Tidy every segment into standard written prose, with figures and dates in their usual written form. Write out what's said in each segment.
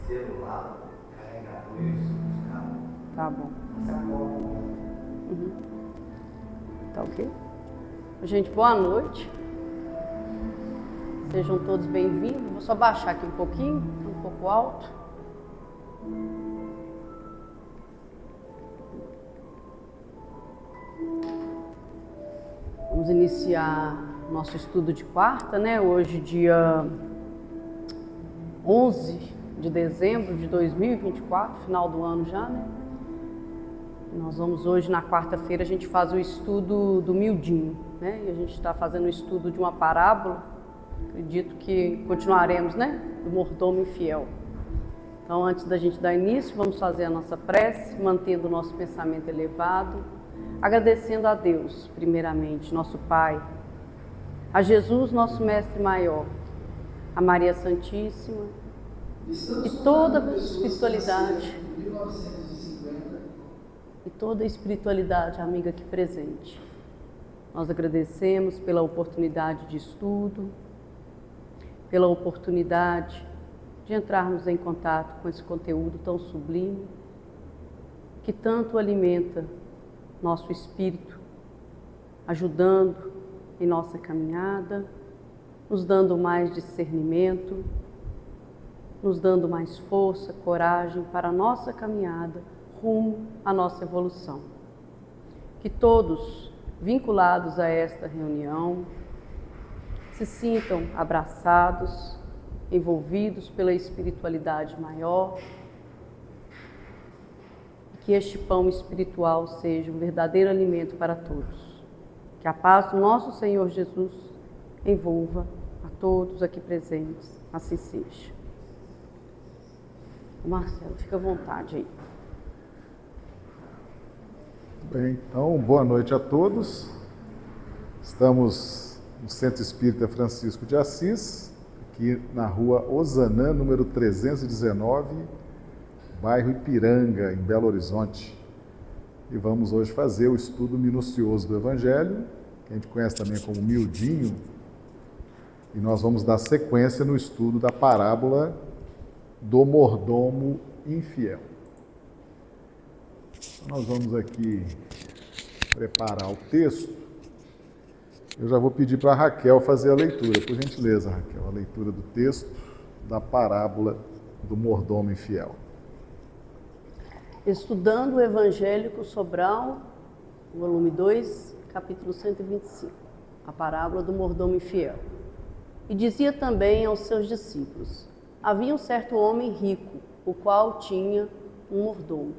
celular, carregador e os cabos. Tá bom. Uhum. Tá ok? Gente, boa noite. Sejam todos bem-vindos. Vou só baixar aqui um pouquinho, um pouco alto. Vamos iniciar nosso estudo de quarta, né? Hoje, dia 11 de dezembro de 2024, final do ano já, né? Nós vamos hoje, na quarta-feira, a gente faz o estudo do miudinho, né? E a gente está fazendo o estudo de uma parábola, acredito que continuaremos, né? Do mordomo infiel. Então, antes da gente dar início, vamos fazer a nossa prece, mantendo o nosso pensamento elevado, agradecendo a Deus, primeiramente, nosso Pai, a Jesus, nosso Mestre Maior, a Maria Santíssima e toda a espiritualidade, amiga, aqui presente. Nós agradecemos pela oportunidade de estudo, pela oportunidade de entrarmos em contato com esse conteúdo tão sublime, que tanto alimenta nosso espírito, ajudando em nossa caminhada, nos dando mais discernimento, nos dando mais força, coragem para a nossa caminhada rumo à nossa evolução. Que todos vinculados a esta reunião se sintam abraçados, envolvidos pela espiritualidade maior, e que este pão espiritual seja um verdadeiro alimento para todos. Que a paz do nosso Senhor Jesus envolva a todos aqui presentes, assim seja. Marcelo, fica à vontade aí. Bem, então, boa noite a todos. Estamos no Centro Espírita Francisco de Assis, aqui na rua Ozanã, número 319, bairro Ipiranga, em Belo Horizonte. E vamos hoje fazer o estudo minucioso do Evangelho, que a gente conhece também como miudinho, e nós vamos dar sequência no estudo da parábola do mordomo infiel. Então, nós vamos aqui preparar o texto. Eu já vou pedir para a Raquel fazer a leitura, por gentileza, Raquel, a leitura do texto da parábola do mordomo infiel. Estudando o Evangelho com Sobral, volume 2, capítulo 125, a parábola do mordomo infiel. E dizia também aos seus discípulos: havia um certo homem rico, o qual tinha um mordomo.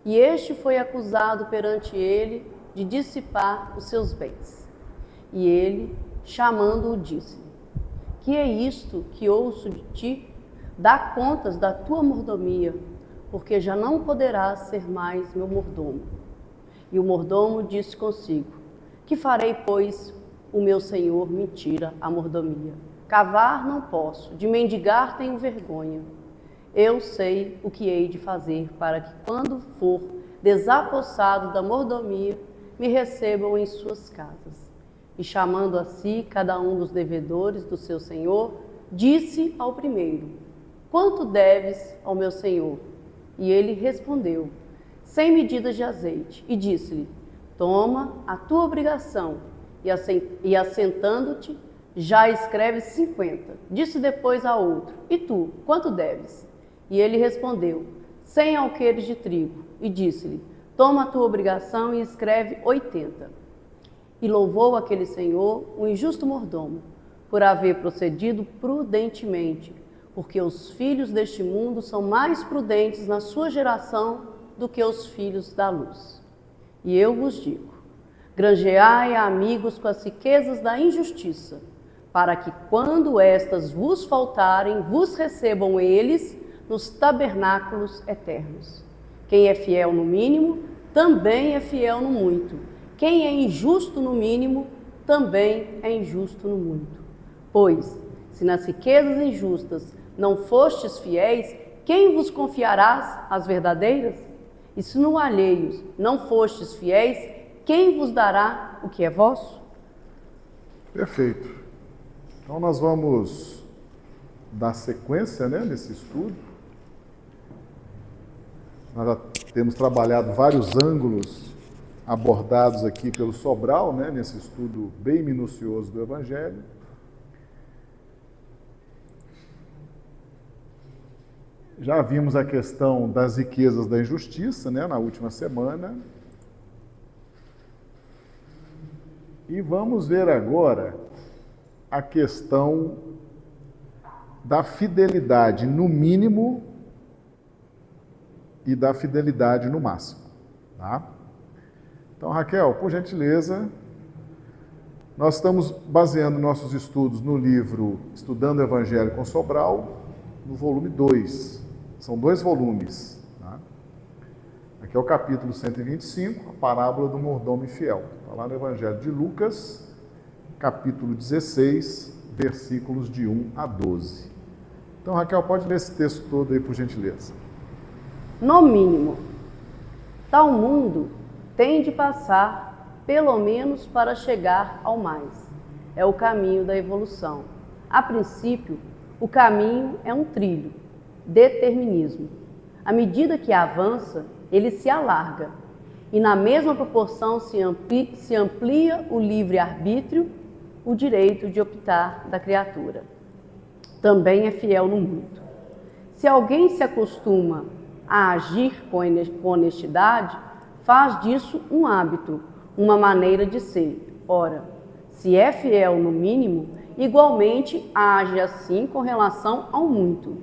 E este foi acusado perante ele de dissipar os seus bens. E ele, chamando-o, disse-lhe: que é isto que ouço de ti? Dá contas da tua mordomia, porque já não poderás ser mais meu mordomo. E o mordomo disse consigo: que farei, pois o meu senhor me tira a mordomia? Cavar não posso, de mendigar tenho vergonha. Eu sei o que hei de fazer para que, quando for desapossado da mordomia, me recebam em suas casas. E chamando a si cada um dos devedores do seu senhor, disse ao primeiro: quanto deves ao meu senhor? E ele respondeu: 100 medidas de azeite. E disse-lhe: toma a tua obrigação. E assentando-te, já escreve 50. Disse depois a outro: e tu, quanto deves? E ele respondeu: 100 alqueires de trigo. E disse-lhe: toma a tua obrigação e escreve 80. E louvou aquele senhor, o injusto mordomo, por haver procedido prudentemente, porque os filhos deste mundo são mais prudentes na sua geração do que os filhos da luz. E eu vos digo: granjeai amigos com as riquezas da injustiça, para que, quando estas vos faltarem, vos recebam eles nos tabernáculos eternos. Quem é fiel no mínimo, também é fiel no muito. Quem é injusto no mínimo, também é injusto no muito. Pois, se nas riquezas injustas não fostes fiéis, quem vos confiarás as verdadeiras? E se no alheios não fostes fiéis, quem vos dará o que é vosso? Perfeito. Então nós vamos dar sequência, nesse estudo. Nós já temos trabalhado vários ângulos abordados aqui pelo Sobral, né, nesse estudo bem minucioso do Evangelho. Já vimos a questão das riquezas da injustiça, né, na última semana. E vamos ver agora a questão da fidelidade no mínimo e da fidelidade no máximo. Tá? Então, Raquel, por gentileza, nós estamos baseando nossos estudos no livro Estudando o Evangelho com Sobral, no volume 2. São 2 volumes. Tá? Aqui é o capítulo 125, a parábola do mordomo infiel. Está lá no Evangelho de Lucas, capítulo 16, versículos de 1 a 12. Então, Raquel, pode ler esse texto todo aí, por gentileza. No mínimo, tal mundo tem de passar, pelo menos para chegar ao mais. É o caminho da evolução. A princípio, o caminho é um trilho, determinismo. À medida que avança, ele se alarga. E na mesma proporção se amplia o livre-arbítrio, o direito de optar da criatura. Também é fiel no mundo. Se alguém se acostuma a agir com honestidade, faz disso um hábito, uma maneira de ser. Ora, se é fiel no mínimo, igualmente age assim com relação ao muito.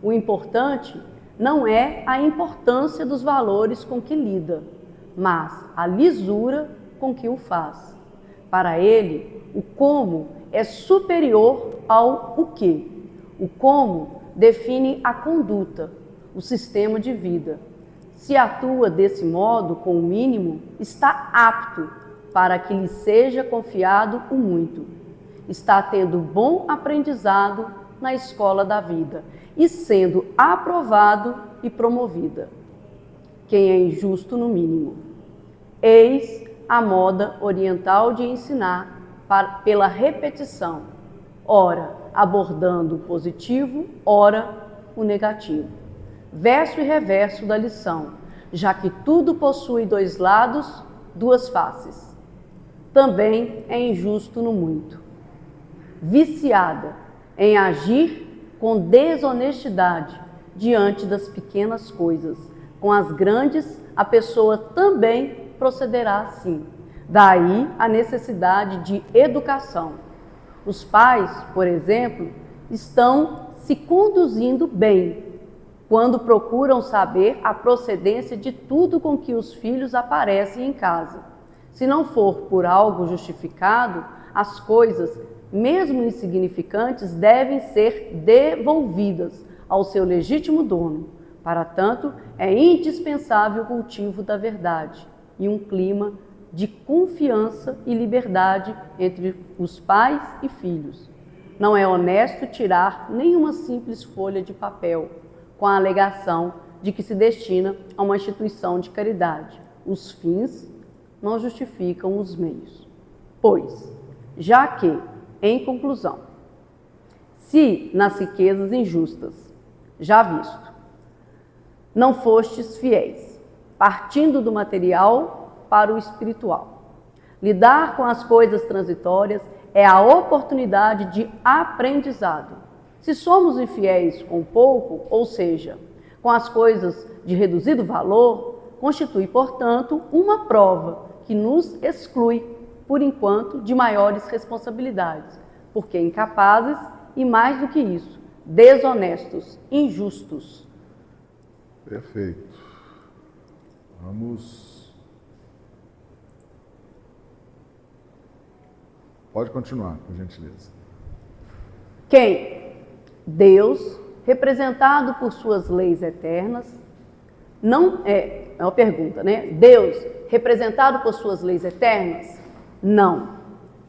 O importante não é a importância dos valores com que lida, mas a lisura com que o faz. Para ele, o como é superior ao o que. O como define a conduta, o sistema de vida. Se atua desse modo, com o mínimo, está apto para que lhe seja confiado o muito. Está tendo bom aprendizado na escola da vida e sendo aprovado e promovida. Quem é injusto no mínimo. Eis a moda oriental de ensinar pela repetição, ora abordando o positivo, ora o negativo. Verso e reverso da lição, já que tudo possui 2 lados, 2 faces. Também é injusto no muito. Viciada em agir com desonestidade diante das pequenas coisas, com as grandes a pessoa também procederá assim. Daí a necessidade de educação. Os pais, por exemplo, estão se conduzindo bem quando procuram saber a procedência de tudo com que os filhos aparecem em casa. Se não for por algo justificado, as coisas, mesmo insignificantes, devem ser devolvidas ao seu legítimo dono. Para tanto, é indispensável o cultivo da verdade e um clima de confiança e liberdade entre os pais e filhos. Não é honesto tirar nenhuma simples folha de papel com a alegação de que se destina a uma instituição de caridade. Os fins não justificam os meios. Pois, já que, em conclusão, se nas riquezas injustas, já visto, não fostes fiéis, partindo do material para o espiritual. Lidar com as coisas transitórias é a oportunidade de aprendizado. Se somos infiéis com pouco, ou seja, com as coisas de reduzido valor, constitui, portanto, uma prova que nos exclui, por enquanto, de maiores responsabilidades, porque incapazes e, mais do que isso, desonestos, injustos. Perfeito. Vamos... Pode continuar, por gentileza. Quem? Deus, representado por suas leis eternas, não é uma pergunta, né? Deus, representado por suas leis eternas? Não,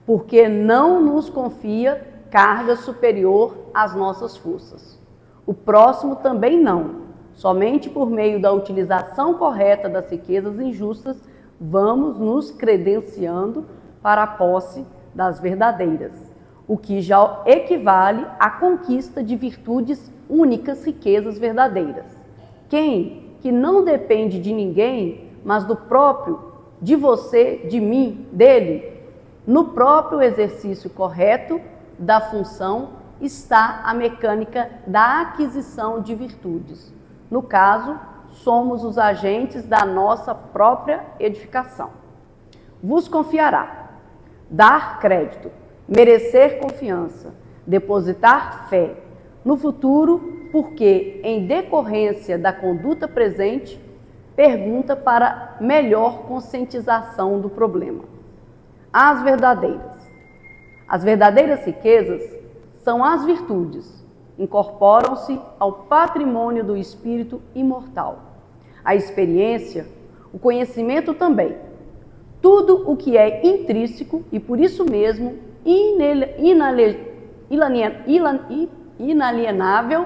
porque não nos confia carga superior às nossas forças. O próximo também não. Somente por meio da utilização correta das riquezas injustas, vamos nos credenciando para a posse das verdadeiras, o que já equivale à conquista de virtudes únicas, riquezas verdadeiras. Quem que não depende de ninguém, mas do próprio, de você, de mim, dele, no próprio exercício correto da função está a mecânica da aquisição de virtudes. No caso, somos os agentes da nossa própria edificação. Vos confiará, dar crédito, merecer confiança, depositar fé no futuro, porque, em decorrência da conduta presente, pergunta para melhor conscientização do problema. As verdadeiras riquezas são as virtudes, incorporam-se ao patrimônio do espírito imortal. A experiência, o conhecimento também, tudo o que é intrínseco e por isso mesmo inalienável,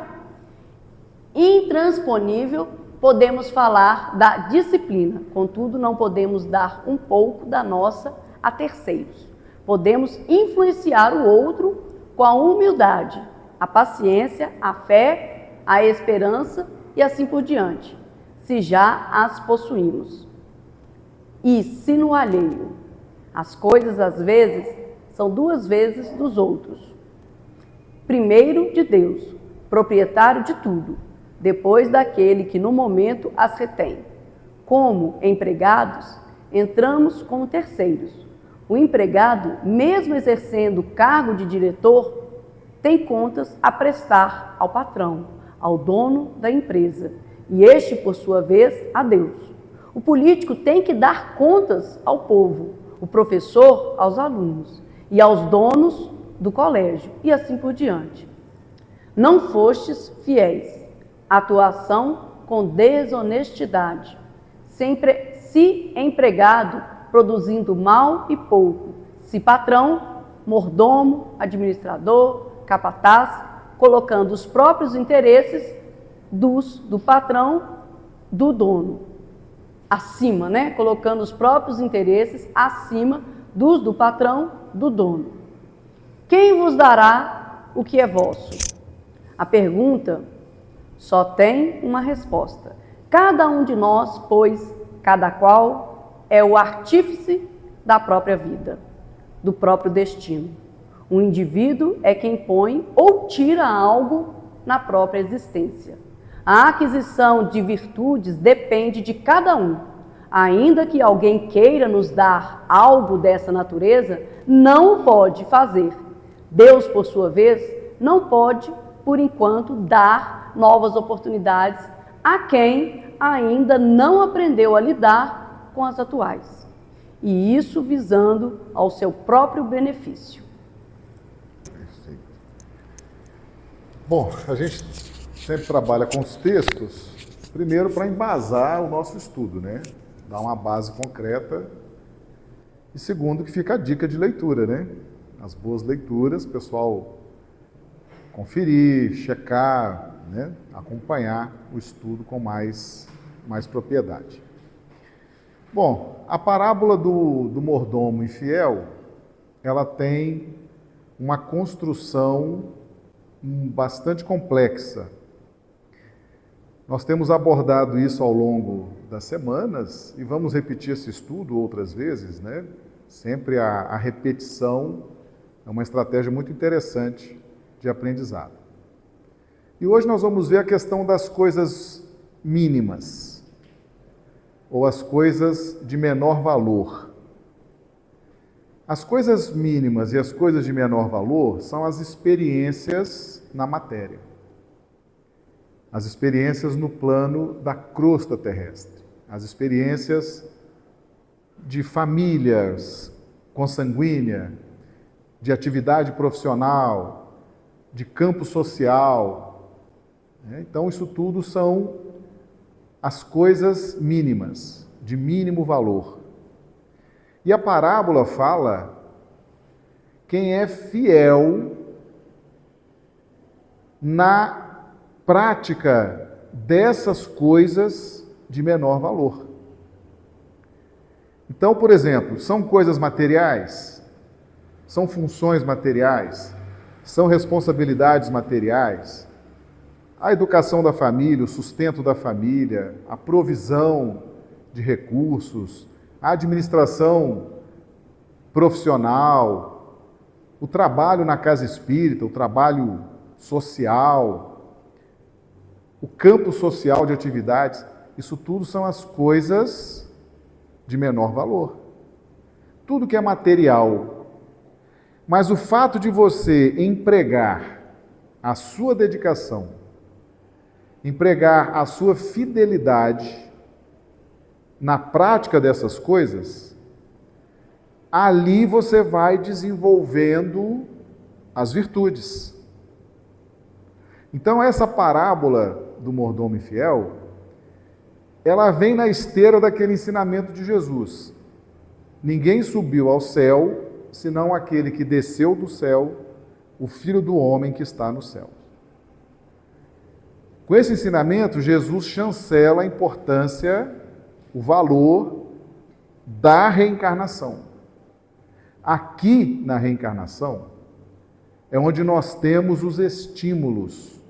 intransponível, podemos falar da disciplina, contudo não podemos dar um pouco da nossa a terceiros. Podemos influenciar o outro com a humildade, a paciência, a fé, a esperança e assim por diante, se já as possuímos. E se no alheio, as coisas às vezes são duas vezes dos outros. Primeiro de Deus, proprietário de tudo, depois daquele que no momento as retém. Como empregados, entramos como terceiros. O empregado, mesmo exercendo o cargo de diretor, tem contas a prestar ao patrão, ao dono da empresa, e este, por sua vez, a Deus. O político tem que dar contas ao povo, o professor aos alunos e aos donos do colégio, e assim por diante. Não fostes fiéis, atuação com desonestidade, sempre se empregado, produzindo mal e pouco, se patrão, mordomo, administrador, capataz, colocando os próprios interesses do patrão, do dono, acima, né? Colocando os próprios interesses acima dos do patrão, do dono. Quem vos dará o que é vosso? A pergunta só tem uma resposta. Cada um de nós, pois, cada qual é o artífice da própria vida, do próprio destino. O indivíduo é quem põe ou tira algo na própria existência. A aquisição de virtudes depende de cada um. Ainda que alguém queira nos dar algo dessa natureza, não o pode fazer. Deus, por sua vez, não pode, por enquanto, dar novas oportunidades a quem ainda não aprendeu a lidar com as atuais. E isso visando ao seu próprio benefício. Perfeito. Bom, a gente sempre trabalha com os textos, primeiro para embasar o nosso estudo, né? Dar uma base concreta. E segundo, que fica a dica de leitura, né? As boas leituras, o pessoal conferir, checar, né? Acompanhar o estudo com mais propriedade. Bom, a parábola do mordomo infiel, ela tem uma construção bastante complexa. Nós temos abordado isso ao longo das semanas e vamos repetir esse estudo outras vezes, né? Sempre a repetição é uma estratégia muito interessante de aprendizado. E hoje nós vamos ver a questão das coisas mínimas, ou as coisas de menor valor. As coisas mínimas e as coisas de menor valor são as experiências na matéria. As experiências no plano da crosta terrestre. As experiências de famílias consanguínea, de atividade profissional, de campo social. Então, isso tudo são as coisas mínimas, de mínimo valor. E a parábola fala quem é fiel na prática dessas coisas de menor valor. Então, por exemplo, são coisas materiais, são funções materiais, são responsabilidades materiais, a educação da família, o sustento da família, a provisão de recursos, a administração profissional, o trabalho na casa espírita, o trabalho social, o campo social de atividades, isso tudo são as coisas de menor valor. Tudo que é material. Mas o fato de você empregar a sua dedicação, empregar a sua fidelidade na prática dessas coisas, ali você vai desenvolvendo as virtudes. Então essa parábola do mordomo infiel, ela vem na esteira daquele ensinamento de Jesus. Ninguém subiu ao céu, senão aquele que desceu do céu, o Filho do Homem que está no céu. Com esse ensinamento, Jesus chancela a importância, o valor da reencarnação. Aqui na reencarnação é onde nós temos os estímulos,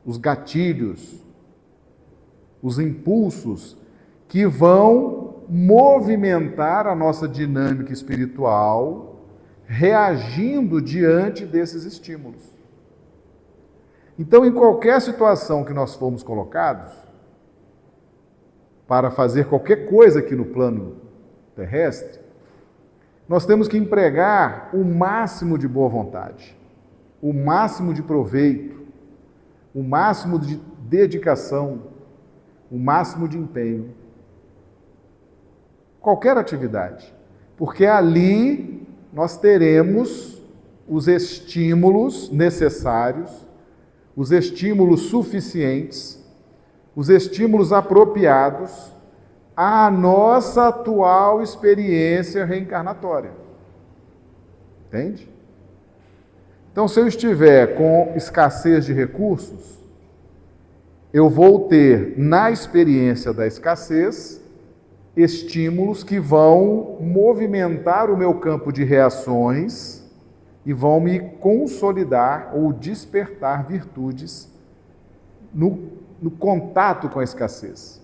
os gatilhos, os impulsos que vão movimentar a nossa dinâmica espiritual, reagindo diante desses estímulos. Então, em qualquer situação que nós formos colocados, para fazer qualquer coisa aqui no plano terrestre, nós temos que empregar o máximo de boa vontade, o máximo de proveito, o máximo de dedicação, o máximo de empenho. Qualquer atividade, porque ali nós teremos os estímulos necessários, os estímulos suficientes, os estímulos apropriados à nossa atual experiência reencarnatória. Entende? Então, se eu estiver com escassez de recursos, eu vou ter, na experiência da escassez, estímulos que vão movimentar o meu campo de reações e vão me consolidar ou despertar virtudes no contato com a escassez.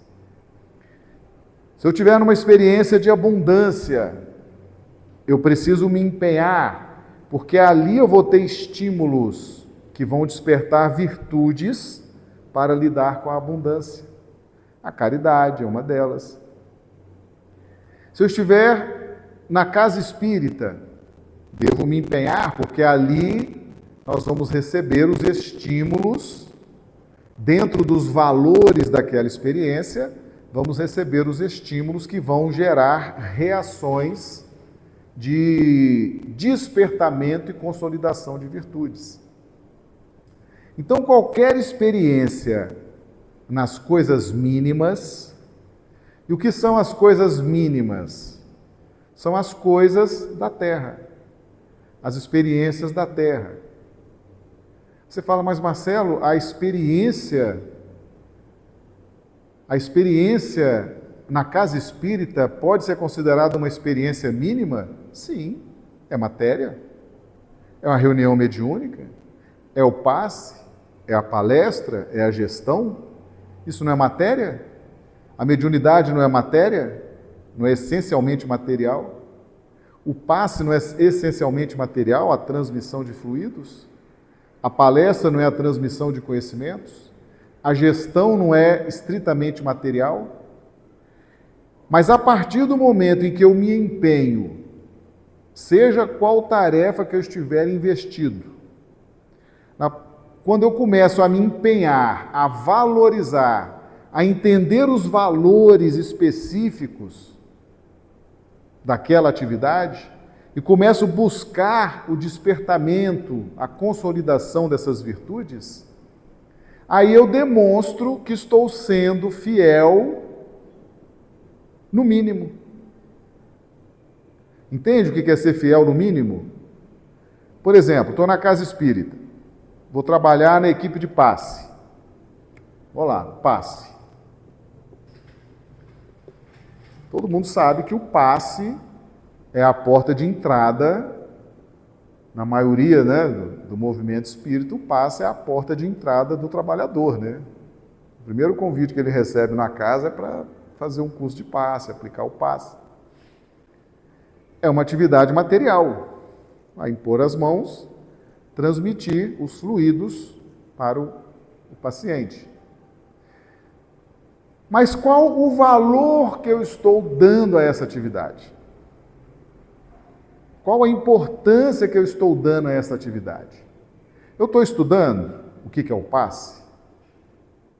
Se eu tiver numa experiência de abundância, eu preciso me empenhar, porque ali eu vou ter estímulos que vão despertar virtudes para lidar com a abundância. A caridade é uma delas. Se eu estiver na casa espírita, devo me empenhar, porque ali nós vamos receber os estímulos, dentro dos valores daquela experiência, vamos receber os estímulos que vão gerar reações de despertamento e consolidação de virtudes. Então, qualquer experiência nas coisas mínimas, e o que são as coisas mínimas? São as coisas da terra, as experiências da terra. Você fala, mas Marcelo, a experiência na casa espírita pode ser considerada uma experiência mínima? Sim, é matéria, é uma reunião mediúnica, é o passe, é a palestra, é a gestão. Isso não é matéria? A mediunidade não é matéria? Não é essencialmente material? O passe não é essencialmente material, a transmissão de fluidos? A palestra não é a transmissão de conhecimentos? A gestão não é estritamente material? Mas a partir do momento em que eu me empenho, seja qual tarefa que eu estiver investido, quando eu começo a me empenhar, a valorizar, a entender os valores específicos daquela atividade e começo a buscar o despertamento, a consolidação dessas virtudes, aí eu demonstro que estou sendo fiel no mínimo. Entende o que é ser fiel no mínimo? Por exemplo, estou na casa espírita, vou trabalhar na equipe de passe. Vou lá, passe. Todo mundo sabe que o passe é a porta de entrada na maioria, né, do movimento espírita, o passe é a porta de entrada do trabalhador, né? O primeiro convite que ele recebe na casa é para fazer um curso de passe, aplicar o passe. É uma atividade material, a impor as mãos, transmitir os fluidos para o paciente. Mas qual o valor que eu estou dando a essa atividade? Qual a importância que eu estou dando a essa atividade? Eu estou estudando o que é o passe?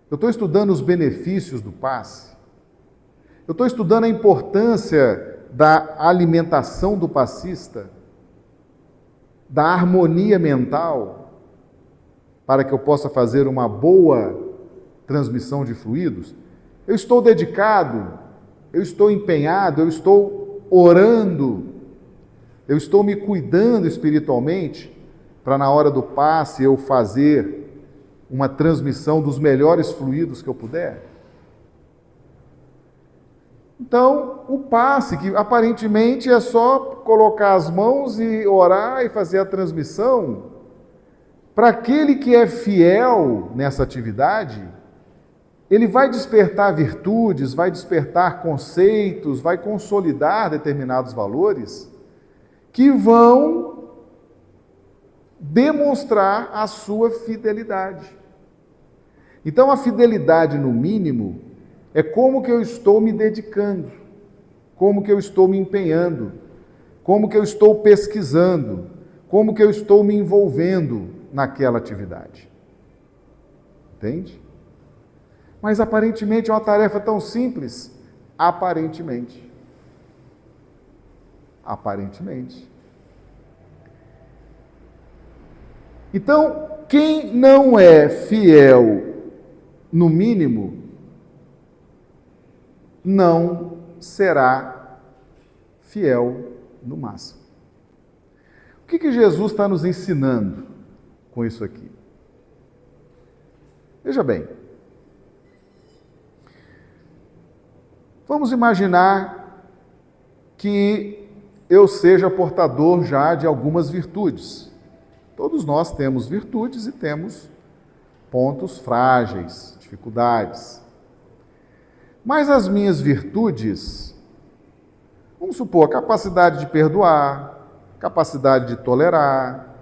Eu estou estudando os benefícios do passe? Eu estou estudando a importância da alimentação do passista? Da harmonia mental? Para que eu possa fazer uma boa transmissão de fluidos? Eu estou dedicado? Eu estou empenhado? Eu estou orando? Eu estou me cuidando espiritualmente para na hora do passe eu fazer uma transmissão dos melhores fluidos que eu puder? Então, o passe, que aparentemente é só colocar as mãos e orar e fazer a transmissão, para aquele que é fiel nessa atividade, ele vai despertar virtudes, vai despertar conceitos, vai consolidar determinados valores que vão demonstrar a sua fidelidade. Então, a fidelidade, no mínimo, é como que eu estou me dedicando, como que eu estou me empenhando, como que eu estou pesquisando, como que eu estou me envolvendo naquela atividade. Entende? Mas aparentemente é uma tarefa tão simples. Aparentemente. Então, quem não é fiel, no mínimo, não será fiel no máximo. O que Jesus está nos ensinando com isso aqui? Veja bem. Vamos imaginar que eu seja portador já de algumas virtudes. Todos nós temos virtudes e temos pontos frágeis, dificuldades. Mas as minhas virtudes, vamos supor, a capacidade de perdoar, capacidade de tolerar,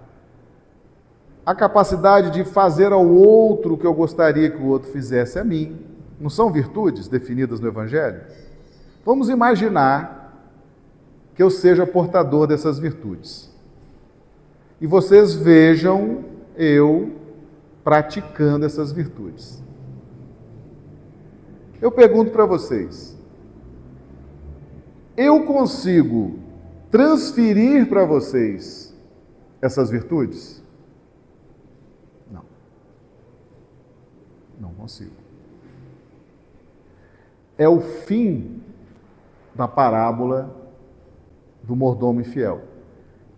a capacidade de fazer ao outro o que eu gostaria que o outro fizesse a mim, não são virtudes definidas no Evangelho? Vamos imaginar que eu seja portador dessas virtudes. E vocês vejam eu praticando essas virtudes. Eu pergunto para vocês, eu consigo transferir para vocês essas virtudes? Não. Não consigo. É o fim da parábola do mordomo infiel.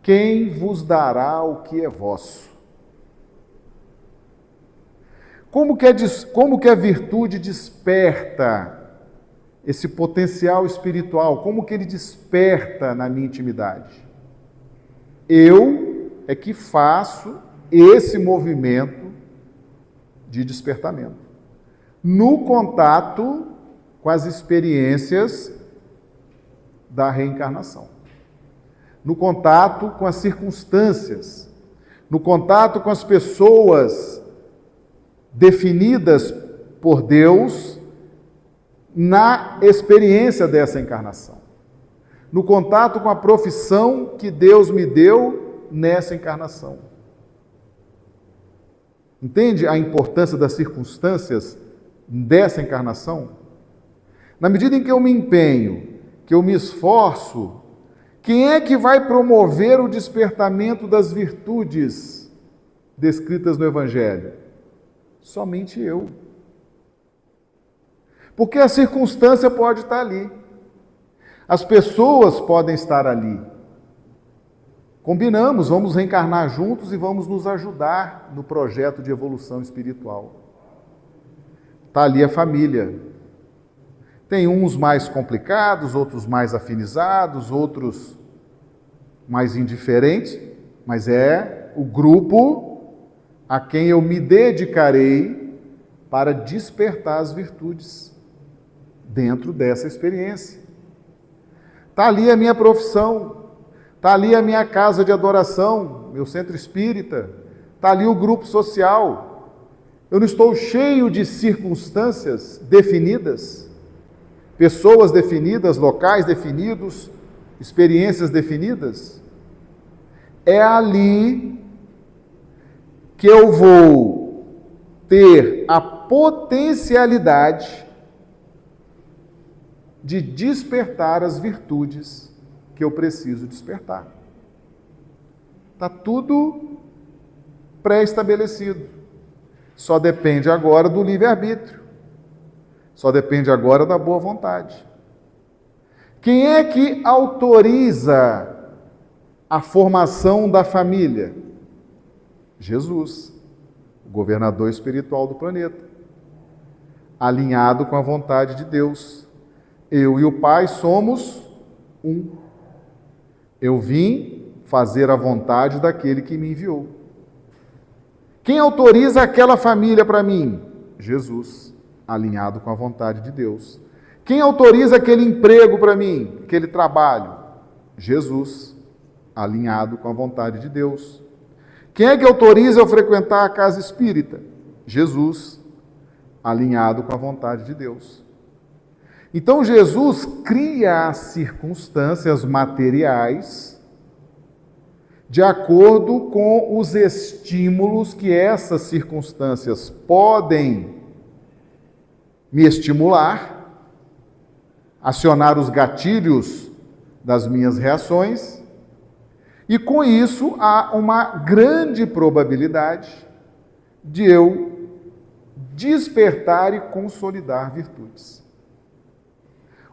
Quem vos dará o que é vosso? Como que a virtude desperta esse potencial espiritual? Como que ele desperta na minha intimidade? Eu é que faço esse movimento de despertamento. No contato com as experiências da reencarnação. No contato com as circunstâncias. No contato com as pessoas definidas por Deus na experiência dessa encarnação. No contato com a profissão que Deus me deu nessa encarnação. Entende a importância das circunstâncias dessa encarnação? Na medida em que eu me empenho, que eu me esforço, quem é que vai promover o despertamento das virtudes descritas no Evangelho? Somente eu. Porque a circunstância pode estar ali. As pessoas podem estar ali. Combinamos, vamos reencarnar juntos e vamos nos ajudar no projeto de evolução espiritual. Está ali a família. Tem uns mais complicados, outros mais afinizados, outros mais indiferentes, mas é o grupo a quem eu me dedicarei para despertar as virtudes dentro dessa experiência. Está ali a minha profissão, está ali a minha casa de adoração, meu centro espírita, está ali o grupo social. Eu não estou cheio de circunstâncias definidas, pessoas definidas, locais definidos, experiências definidas. É ali que eu vou ter a potencialidade de despertar as virtudes que eu preciso despertar. Está tudo pré-estabelecido. Só depende agora do livre-arbítrio. Só depende agora da boa vontade. Quem é que autoriza a formação da família? Jesus, o governador espiritual do planeta, alinhado com a vontade de Deus. Eu e o Pai somos um. Eu vim fazer a vontade daquele que me enviou. Quem autoriza aquela família para mim? Jesus, alinhado com a vontade de Deus. Quem autoriza aquele emprego para mim? Aquele trabalho? Jesus, alinhado com a vontade de Deus. Quem é que autoriza eu frequentar a casa espírita? Jesus, alinhado com a vontade de Deus. Então Jesus cria as circunstâncias materiais de acordo com os estímulos que essas circunstâncias podem me estimular, acionar os gatilhos das minhas reações, e com isso há uma grande probabilidade de eu despertar e consolidar virtudes.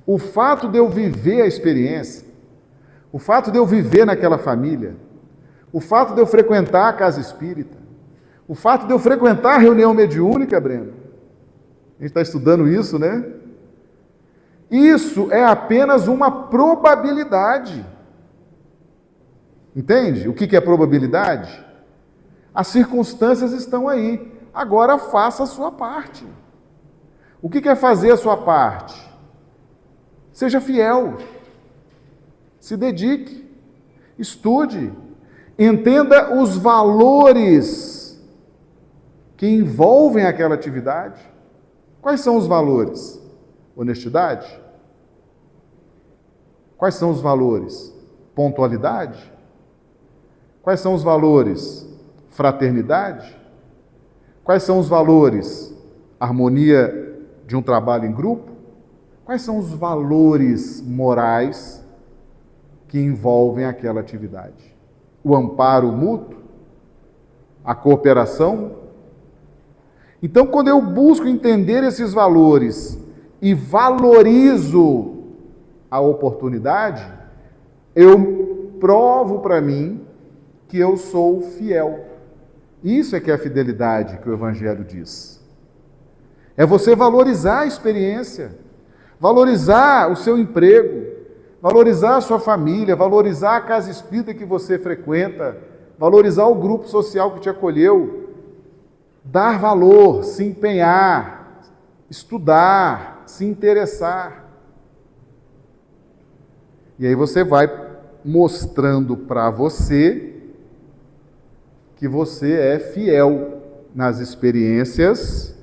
O fato de eu viver a experiência, o fato de eu viver naquela família, o fato de eu frequentar a casa espírita, o fato de eu frequentar a reunião mediúnica, Breno, a gente está estudando isso, né? Isso é apenas uma probabilidade. Entende? O que é probabilidade? As circunstâncias estão aí. Agora faça a sua parte. O que é fazer a sua parte? Seja fiel. Se dedique. Estude. Entenda os valores que envolvem aquela atividade. Quais são os valores? Honestidade? Quais são os valores? Pontualidade? Quais são os valores? Fraternidade? Quais são os valores? Harmonia de um trabalho em grupo? Quais são os valores morais que envolvem aquela atividade? O amparo mútuo? A cooperação? Então, quando eu busco entender esses valores e valorizo a oportunidade, eu provo para mim que eu sou fiel. Isso é que é a fidelidade que o Evangelho diz. É você valorizar a experiência, valorizar o seu emprego, valorizar a sua família, valorizar a casa espírita que você frequenta, valorizar o grupo social que te acolheu, dar valor, se empenhar, estudar, se interessar. E aí você vai mostrando para você que você é fiel nas experiências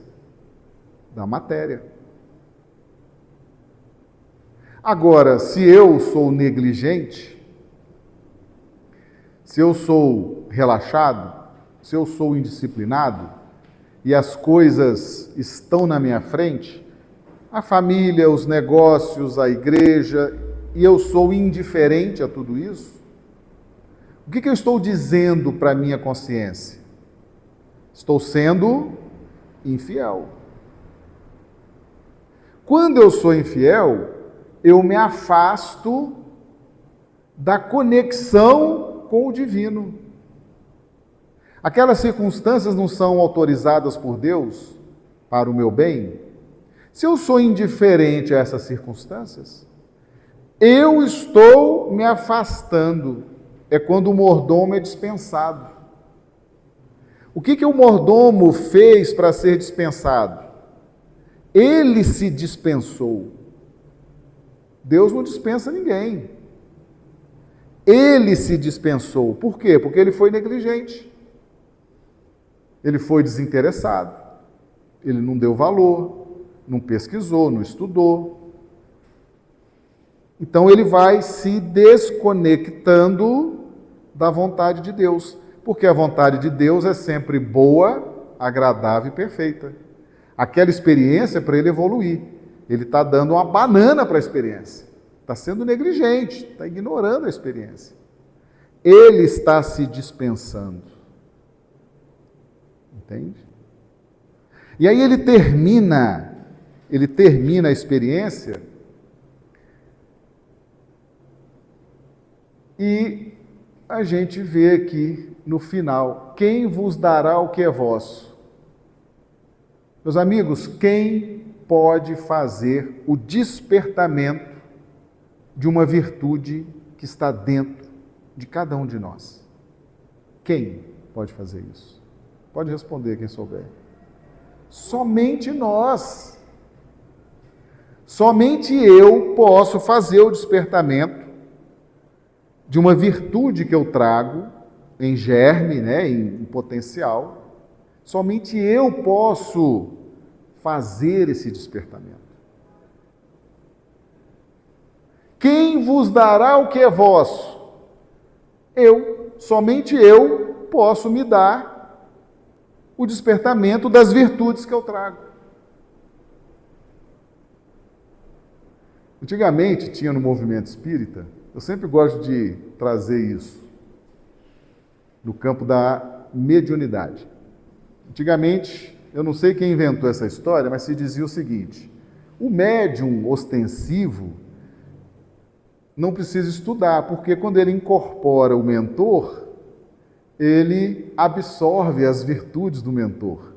da matéria. Agora, se eu sou negligente, se eu sou relaxado, se eu sou indisciplinado, e as coisas estão na minha frente, a família, os negócios, a igreja, e eu sou indiferente a tudo isso, o que eu estou dizendo para a minha consciência? Estou sendo infiel. Quando eu sou infiel, eu me afasto da conexão com o divino. Aquelas circunstâncias não são autorizadas por Deus para o meu bem? Se eu sou indiferente a essas circunstâncias, eu estou me afastando é quando o mordomo é dispensado. O que o mordomo fez para ser dispensado? Ele se dispensou. Deus não dispensa ninguém. Ele se dispensou. Por quê? Porque ele foi negligente. Ele foi desinteressado. Ele não deu valor, não pesquisou, não estudou. Então ele vai se desconectando da vontade de Deus. Porque a vontade de Deus é sempre boa, agradável e perfeita. Aquela experiência é para ele evoluir. Ele está dando uma banana para a experiência. Está sendo negligente, está ignorando a experiência. Ele está se dispensando. Entende? E aí ele termina a experiência e a gente vê aqui no final, quem vos dará o que é vosso? Meus amigos, quem pode fazer o despertamento de uma virtude que está dentro de cada um de nós? Quem pode fazer isso? Pode responder quem souber. Somente nós. Somente eu posso fazer o despertamento de uma virtude que eu trago em germe, em potencial. Somente eu posso fazer esse despertamento. Quem vos dará o que é vosso? Eu, somente eu posso me dar o despertamento das virtudes que eu trago. Antigamente tinha no movimento espírita, eu sempre gosto de trazer isso, no campo da mediunidade. Antigamente, eu não sei quem inventou essa história, mas se dizia o seguinte: o médium ostensivo não precisa estudar, porque quando ele incorpora o mentor, ele absorve as virtudes do mentor.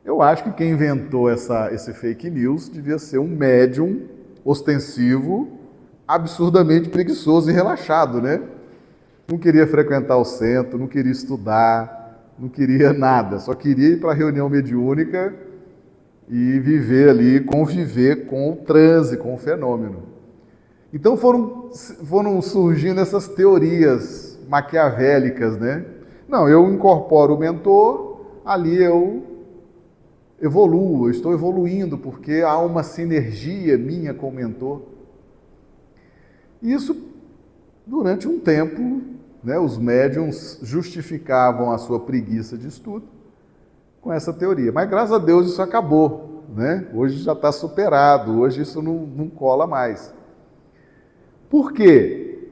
Eu acho que quem inventou esse fake news devia ser um médium ostensivo, absurdamente preguiçoso e relaxado, né? Não queria frequentar o centro, não queria estudar, não queria nada, só queria ir para a reunião mediúnica e viver ali, conviver com o transe, com o fenômeno. Então foram surgindo essas teorias maquiavélicas, né? Não, eu incorporo o mentor, ali eu evoluo, eu estou evoluindo, porque há uma sinergia minha com o mentor. Isso, durante um tempo, os médiuns justificavam a sua preguiça de estudo com essa teoria. Mas, graças a Deus, isso acabou, né? Hoje já está superado, hoje isso não cola mais. Por quê?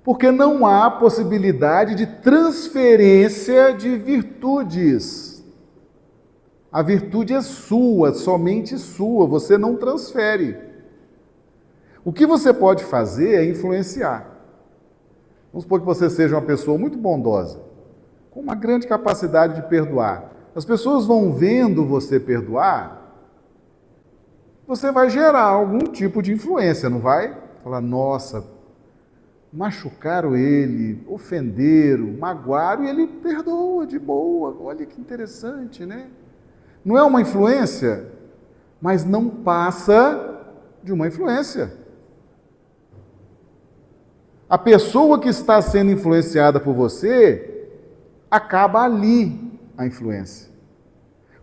Porque não há possibilidade de transferência de virtudes. A virtude é sua, somente sua, você não transfere. O que você pode fazer é influenciar. Vamos supor que você seja uma pessoa muito bondosa, com uma grande capacidade de perdoar. As pessoas vão vendo você perdoar, você vai gerar algum tipo de influência, não vai? Falar, nossa, machucaram ele, ofenderam, magoaram, e ele perdoa de boa. Olha que interessante, né? Não é uma influência, mas não passa de uma influência. A pessoa que está sendo influenciada por você, acaba ali a influência.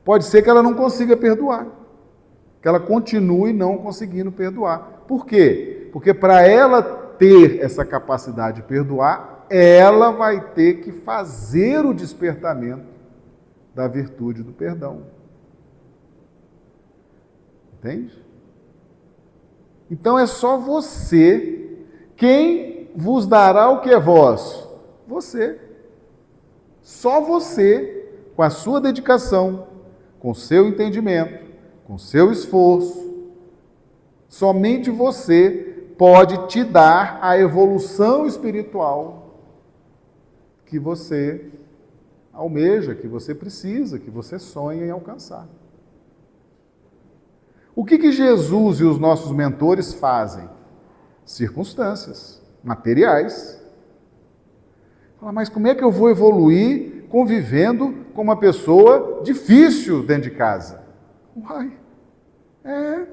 Pode ser que ela não consiga perdoar, que ela continue não conseguindo perdoar. Por quê? Porque para ela ter essa capacidade de perdoar, ela vai ter que fazer o despertamento da virtude do perdão. Entende? Então é só você. Quem vos dará o que é vosso? Você. Só você, com a sua dedicação, com o seu entendimento, com o seu esforço, somente você pode te dar a evolução espiritual que você almeja, que você precisa, que você sonha em alcançar. O que Jesus e os nossos mentores fazem? Circunstâncias. materiais. Fala, mas como é que eu vou evoluir convivendo com uma pessoa difícil dentro de casa? Uai, é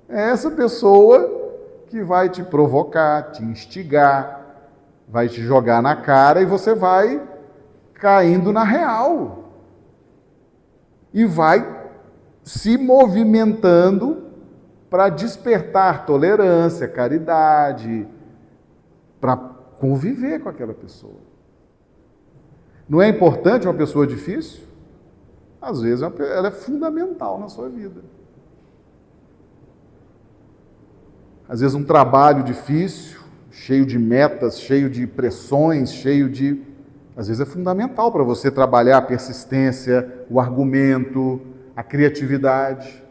essa pessoa que vai te provocar, te instigar, vai te jogar na cara e você vai caindo na real. E vai se movimentando para despertar tolerância, caridade, para conviver com aquela pessoa. Não é importante uma pessoa difícil? Às vezes ela é fundamental na sua vida. Às vezes um trabalho difícil, cheio de metas, cheio de pressões, às vezes é fundamental para você trabalhar a persistência, o argumento, a criatividade.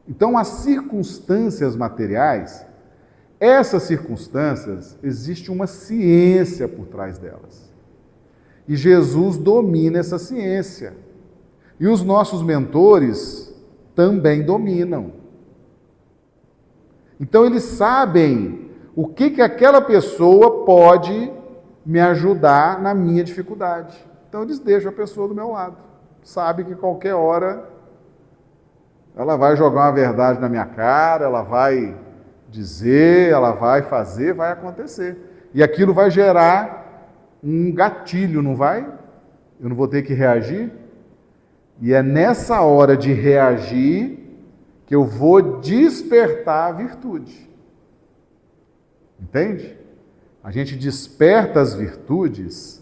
Então, as circunstâncias materiais, essas circunstâncias, existe uma ciência por trás delas. E Jesus domina essa ciência. E os nossos mentores também dominam. Então, eles sabem o que aquela pessoa pode me ajudar na minha dificuldade. Então, eles deixam a pessoa do meu lado. Sabe que qualquer hora ela vai jogar uma verdade na minha cara, ela vai dizer, ela vai fazer, vai acontecer. E aquilo vai gerar um gatilho, não vai? Eu não vou ter que reagir? E é nessa hora de reagir que eu vou despertar a virtude. Entende? A gente desperta as virtudes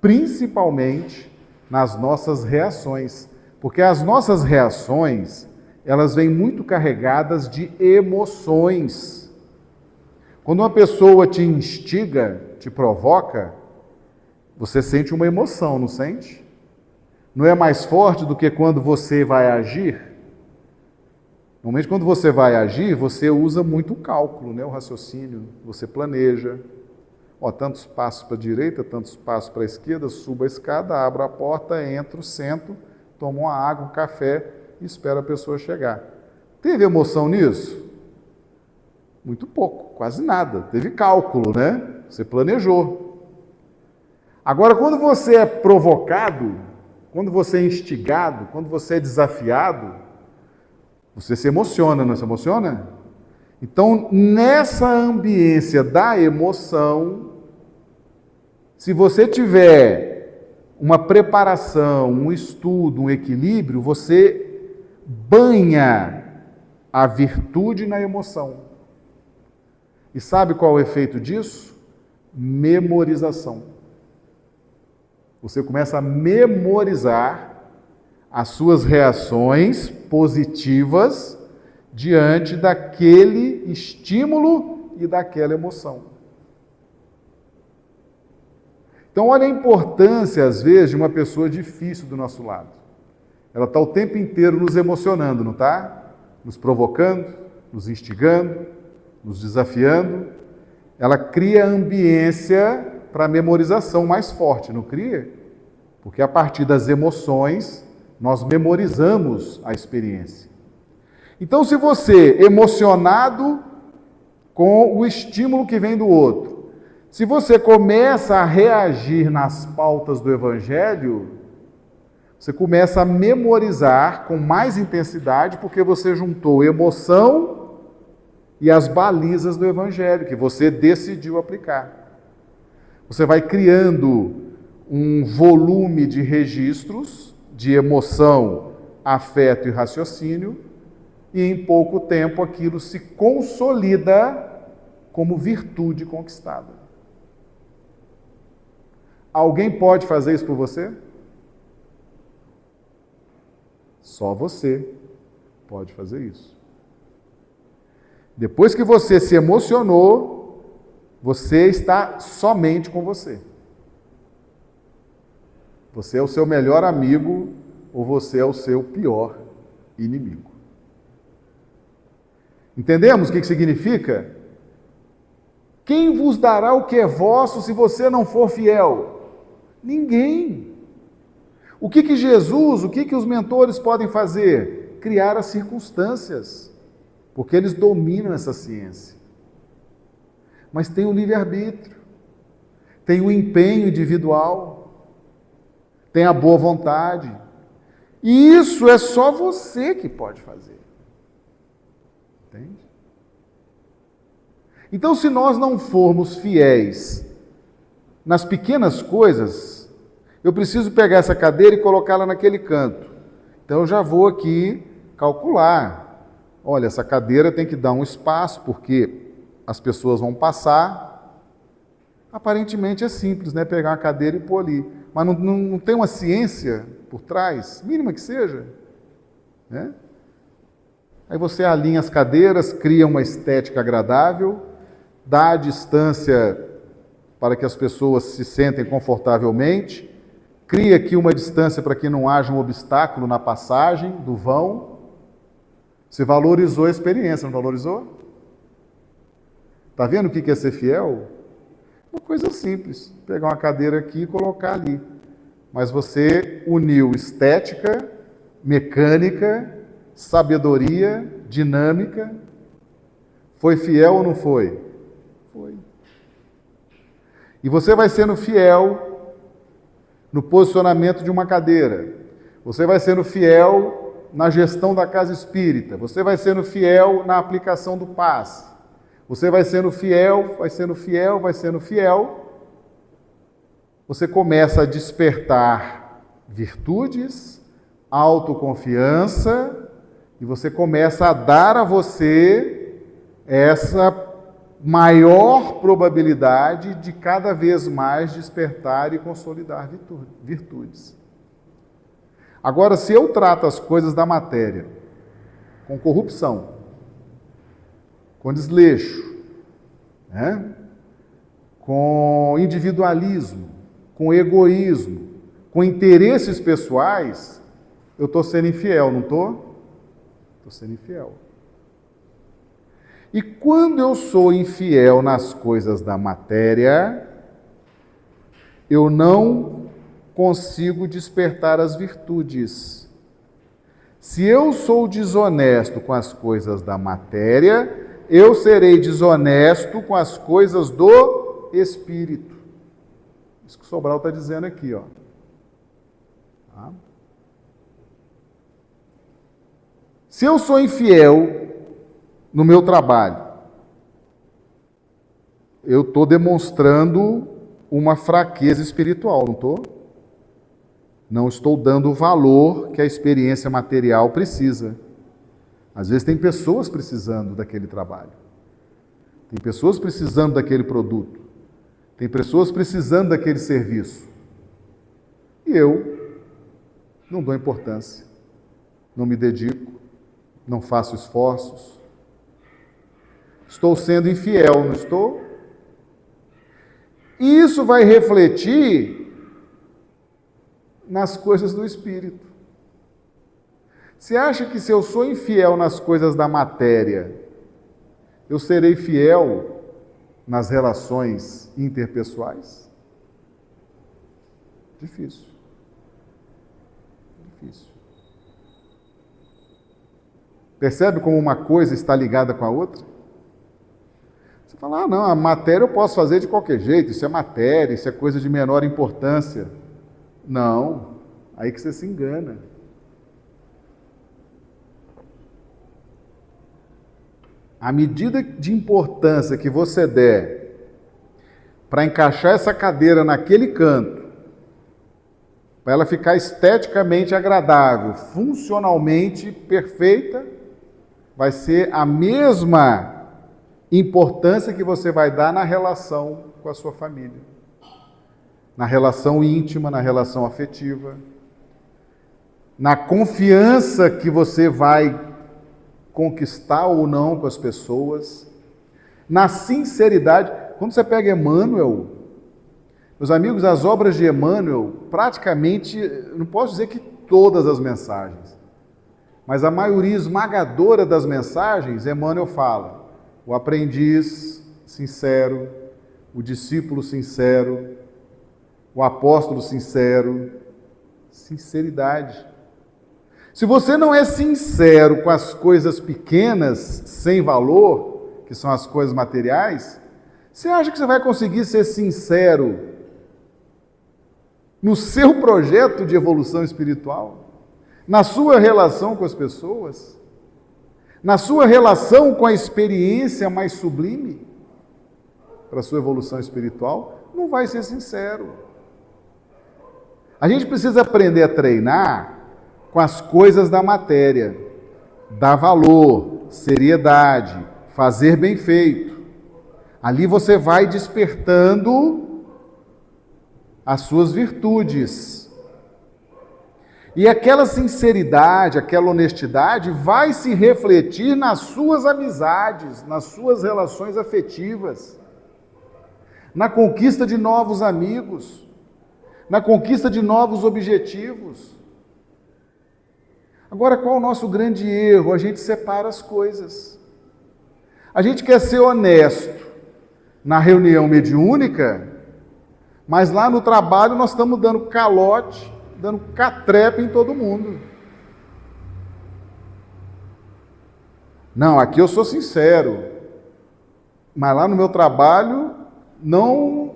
principalmente nas nossas reações, porque as nossas reações, elas vêm muito carregadas de emoções. Quando uma pessoa te instiga, te provoca, você sente uma emoção, não sente? Não é mais forte do que quando você vai agir? Normalmente, quando você vai agir, você usa muito o cálculo, né? O raciocínio, você planeja. Tantos passos para a direita, tantos passos para a esquerda, subo a escada, abro a porta, entro, sento, tomo uma água, um café e espero a pessoa chegar. Teve emoção nisso? Muito pouco, quase nada. Teve cálculo, né? Você planejou. Agora, quando você é provocado, quando você é instigado, quando você é desafiado, você se emociona, não se emociona? Então, nessa ambiência da emoção, se você tiver uma preparação, um estudo, um equilíbrio, você banha a virtude na emoção. E sabe qual é o efeito disso? Memorização. Você começa a memorizar as suas reações positivas diante daquele estímulo e daquela emoção. Então, olha a importância, às vezes, de uma pessoa difícil do nosso lado. Ela está o tempo inteiro nos emocionando, não está? Nos provocando, nos instigando, nos desafiando. Ela cria ambiência para a memorização mais forte, não cria? Porque a partir das emoções, nós memorizamos a experiência. Então, se você, emocionado com o estímulo que vem do outro, se você começa a reagir nas pautas do Evangelho, você começa a memorizar com mais intensidade, porque você juntou emoção e as balizas do Evangelho, que você decidiu aplicar. Você vai criando um volume de registros de emoção, afeto e raciocínio, e em pouco tempo aquilo se consolida como virtude conquistada. Alguém pode fazer isso por você? Só você pode fazer isso. Depois que você se emocionou, você está somente com você. Você é o seu melhor amigo ou você é o seu pior inimigo. Entendemos o que significa? Quem vos dará o que é vosso se você não for fiel? Ninguém. O que Jesus, o que os mentores podem fazer? Criar as circunstâncias, porque eles dominam essa ciência. mas tem o livre-arbítrio, tem o empenho individual, tem a boa vontade. E isso é só você que pode fazer. Entende? Então, se nós não formos fiéis nas pequenas coisas, eu preciso pegar essa cadeira e colocá-la naquele canto. Então, eu já vou aqui calcular. Olha, essa cadeira tem que dar um espaço, porque as pessoas vão passar. Aparentemente é simples, né? Pegar uma cadeira e pôr ali. Mas não tem uma ciência por trás, mínima que seja, né? Aí você alinha as cadeiras, cria uma estética agradável, dá a distância para que as pessoas se sentem confortavelmente, cria aqui uma distância para que não haja um obstáculo na passagem do vão. Você valorizou a experiência, não valorizou? Está vendo o que é ser fiel? Uma coisa simples, pegar uma cadeira aqui e colocar ali. Mas você uniu estética, mecânica, sabedoria, dinâmica. Foi fiel ou não foi? Foi. E você vai sendo fiel no posicionamento de uma cadeira. Você vai sendo fiel na gestão da casa espírita. Você vai sendo fiel na aplicação do passe. Você vai sendo fiel, vai sendo fiel, vai sendo fiel. Você começa a despertar virtudes, autoconfiança, e você começa a dar a você essa maior probabilidade de cada vez mais despertar e consolidar virtudes. Agora, se eu trato as coisas da matéria com corrupção, com desleixo, né? Com individualismo, com egoísmo, com interesses pessoais, eu estou sendo infiel, não estou? Estou sendo infiel. E quando eu sou infiel nas coisas da matéria, eu não consigo despertar as virtudes. Se eu sou desonesto com as coisas da matéria, eu serei desonesto com as coisas do Espírito. Isso que o Sobral está dizendo aqui, ó. Tá? Se eu sou infiel no meu trabalho, eu estou demonstrando uma fraqueza espiritual, não estou? Não estou dando o valor que a experiência material precisa. Às vezes tem pessoas precisando daquele trabalho. Tem pessoas precisando daquele produto. Tem pessoas precisando daquele serviço. E eu não dou importância. Não me dedico. Não faço esforços. Estou sendo infiel, não estou? E isso vai refletir nas coisas do Espírito. Você acha que se eu sou infiel nas coisas da matéria, eu serei fiel nas relações interpessoais? Difícil. Difícil. Percebe como uma coisa está ligada com a outra? Você fala, não, a matéria eu posso fazer de qualquer jeito, isso é matéria, isso é coisa de menor importância. Não, aí que você se engana. A medida de importância que você der para encaixar essa cadeira naquele canto, para ela ficar esteticamente agradável, funcionalmente perfeita, vai ser a mesma importância que você vai dar na relação com a sua família. Na relação íntima, na relação afetiva, na confiança que você vai conquistar ou não com as pessoas, na sinceridade. Quando você pega Emmanuel, meus amigos, as obras de Emmanuel, praticamente, não posso dizer que todas as mensagens, mas a maioria esmagadora das mensagens, Emmanuel fala, o aprendiz sincero, o discípulo sincero, o apóstolo sincero, sinceridade. Se você não é sincero com as coisas pequenas, sem valor, que são as coisas materiais, Você acha que você vai conseguir ser sincero no seu projeto de evolução espiritual? Na sua relação com as pessoas? Na sua relação com a experiência mais sublime para a sua evolução espiritual? Não vai ser sincero. A gente precisa aprender a treinar com as coisas da matéria, dar valor, seriedade, fazer bem feito. Ali você vai despertando as suas virtudes. E aquela sinceridade, aquela honestidade vai se refletir nas suas amizades, nas suas relações afetivas, na conquista de novos amigos, na conquista de novos objetivos. Agora, qual o nosso grande erro? A gente separa as coisas. A gente quer ser honesto na reunião mediúnica, mas lá no trabalho nós estamos dando calote, dando catrepa em todo mundo. Não, aqui eu sou sincero, mas lá no meu trabalho, não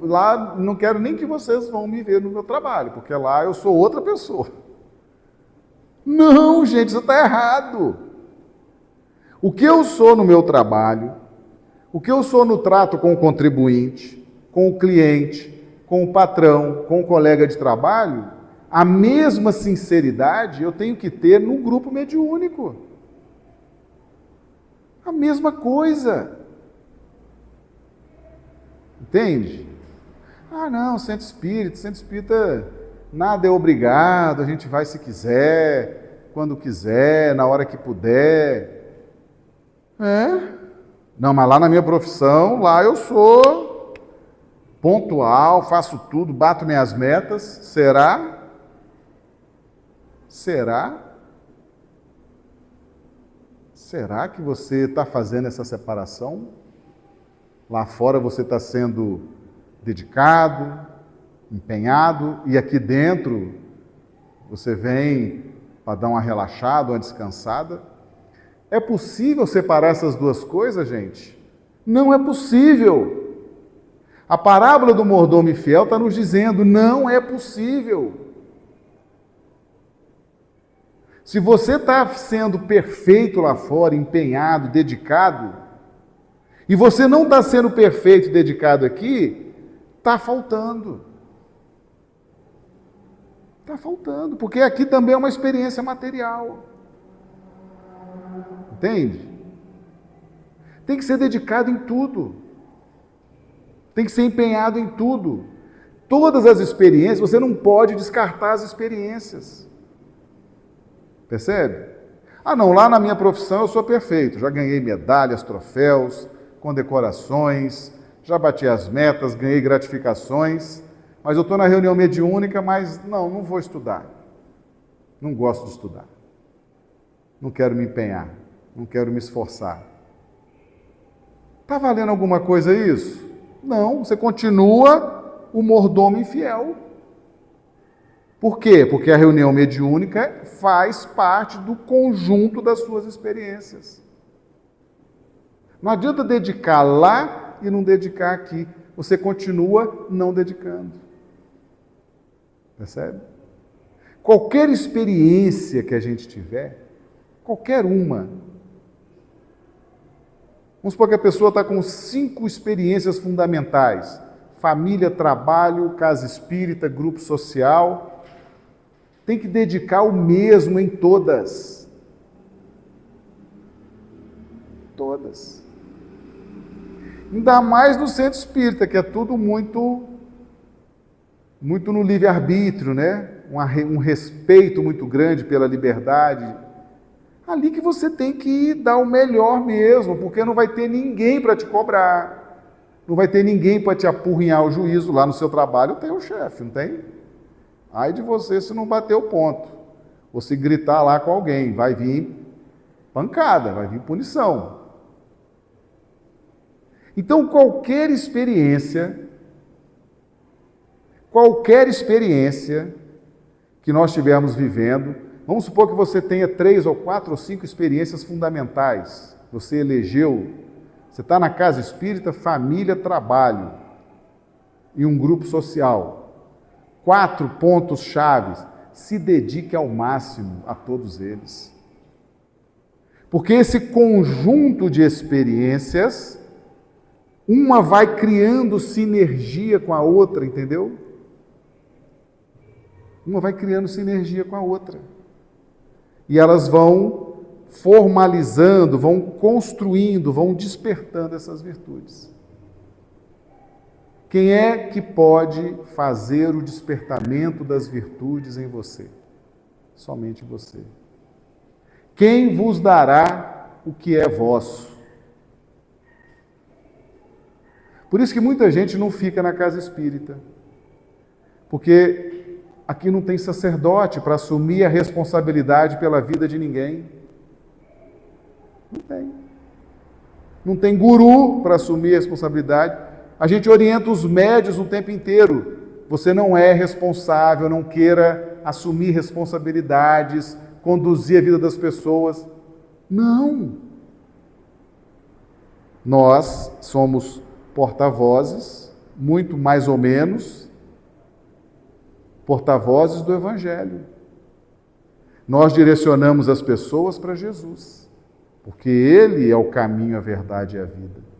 quero nem que vocês vão me ver no meu trabalho, porque lá eu sou outra pessoa. Não, gente, isso está errado. O que eu sou no meu trabalho, o que eu sou no trato com o contribuinte, com o cliente, com o patrão, com o colega de trabalho, a mesma sinceridade eu tenho que ter no grupo mediúnico. A mesma coisa. Entende? Ah, não, centro espírita, nada é obrigado, a gente vai se quiser, quando quiser, na hora que puder. Não, mas lá na minha profissão, lá eu sou pontual, faço tudo, bato minhas metas. Será? Será que você está fazendo essa separação? Lá fora você está sendo dedicado, empenhado, e aqui dentro você vem para dar uma relaxada, uma descansada? É possível separar essas duas coisas, gente? Não é possível. A parábola do mordomo infiel está nos dizendo, não é possível. Se você está sendo perfeito lá fora, empenhado, dedicado, e você não está sendo perfeito e dedicado aqui, está faltando. Está faltando, porque aqui também é uma experiência material. Entende? Tem que ser dedicado em tudo. Tem que ser empenhado em tudo. Todas as experiências, você não pode descartar as experiências. Percebe? Ah, não, lá na minha profissão eu sou perfeito. Já ganhei medalhas, troféus, condecorações, já bati as metas, ganhei gratificações, mas eu estou na reunião mediúnica, mas não vou estudar. Não gosto de estudar. Não quero me empenhar. Não quero me esforçar. Está valendo alguma coisa isso? Não, você continua o mordomo infiel. Por quê? Porque a reunião mediúnica faz parte do conjunto das suas experiências. Não adianta dedicar lá e não dedicar aqui. Você continua não dedicando. Percebe? Qualquer experiência que a gente tiver, qualquer uma. Vamos supor que a pessoa está com 5 experiências fundamentais. Família, trabalho, casa espírita, grupo social. Tem que dedicar o mesmo em todas. Todas. Ainda mais no centro espírita, que é tudo muito no livre-arbítrio, né? Um respeito muito grande pela liberdade. Ali que você tem que dar o melhor mesmo, porque não vai ter ninguém para te cobrar, não vai ter ninguém para te apurrinhar o juízo. Lá no seu trabalho tem o chefe, não tem? Ai de você se não bater o ponto, ou se gritar lá com alguém, vai vir pancada, vai vir punição. Então, qualquer experiência que nós estivermos vivendo, vamos supor que você tenha 3 ou 4 ou 5 experiências fundamentais. Você elegeu Você está na casa espírita, família, trabalho e um grupo social. 4 pontos chaves. Se dedique ao máximo a todos eles. Porque esse conjunto de experiências, uma vai criando sinergia com a outra, entendeu? Uma vai criando sinergia com a outra. E elas vão formalizando, vão construindo, vão despertando essas virtudes. Quem é que pode fazer o despertamento das virtudes em você? Somente você. Quem vos dará o que é vosso? Por isso que muita gente não fica na casa espírita. Porque aqui não tem sacerdote para assumir a responsabilidade pela vida de ninguém. Não tem. Não tem guru para assumir a responsabilidade. A gente orienta os médios o tempo inteiro. Você não é responsável, não queira assumir responsabilidades, conduzir a vida das pessoas. Não. Nós somos porta-vozes, muito mais ou menos, porta-vozes do Evangelho. Nós direcionamos as pessoas para Jesus, porque Ele é o caminho, a verdade e a vida.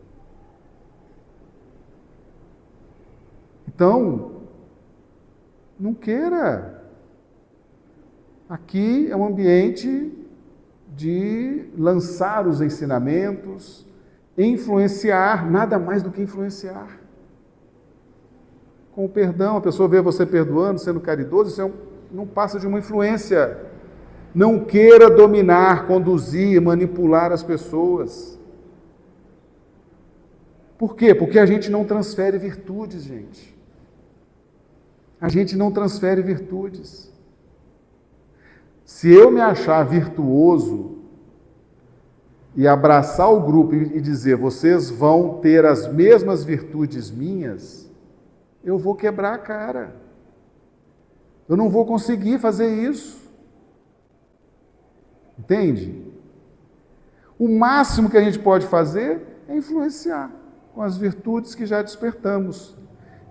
Então, não queira. Aqui é um ambiente de lançar os ensinamentos, influenciar, nada mais do que influenciar. Com o perdão, a pessoa vê você perdoando, sendo caridoso, isso não passa de uma influência. Não queira dominar, conduzir, manipular as pessoas. Por quê? Porque a gente não transfere virtudes, gente. A gente não transfere virtudes. Se eu me achar virtuoso e abraçar o grupo e dizer, vocês vão ter as mesmas virtudes minhas, eu vou quebrar a cara. Eu não vou conseguir fazer isso. Entende? O máximo que a gente pode fazer é influenciar com as virtudes que já despertamos.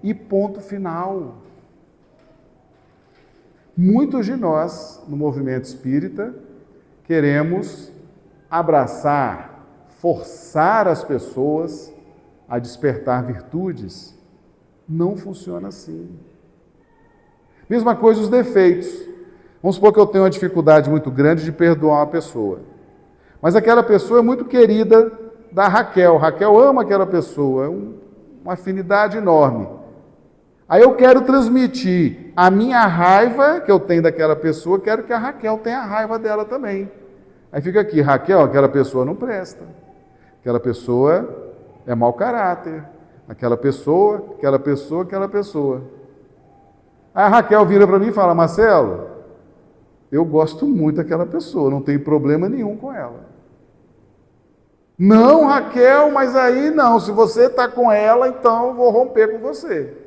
E ponto final. Muitos de nós, no movimento espírita, queremos abraçar, forçar as pessoas a despertar virtudes. Não funciona assim. Mesma coisa os defeitos. Vamos supor que eu tenho uma dificuldade muito grande de perdoar uma pessoa. Mas aquela pessoa é muito querida da Raquel. Raquel ama aquela pessoa, é uma afinidade enorme. Aí eu quero transmitir a minha raiva que eu tenho daquela pessoa, quero que a Raquel tenha a raiva dela também. Aí fica aqui, Raquel, aquela pessoa não presta. Aquela pessoa é mau caráter. Aquela pessoa. Aí a Raquel vira para mim e fala, Marcelo, eu gosto muito daquela pessoa, não tem problema nenhum com ela. Não, Raquel, mas aí não, se você está com ela, então eu vou romper com você.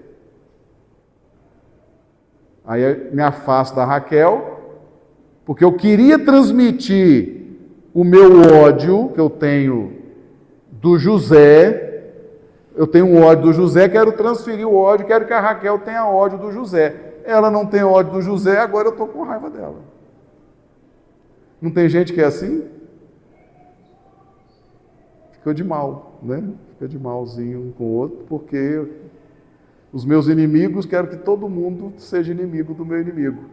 Aí eu me afasto da Raquel, porque eu queria transmitir o meu ódio que eu tenho do José. Eu tenho um ódio do José, quero transferir o ódio, quero que a Raquel tenha ódio do José. Ela não tem ódio do José, agora eu estou com raiva dela. Não tem gente que é assim? Fica de mal, né? Fica de malzinho um com o outro, porque os meus inimigos, quero que todo mundo seja inimigo do meu inimigo.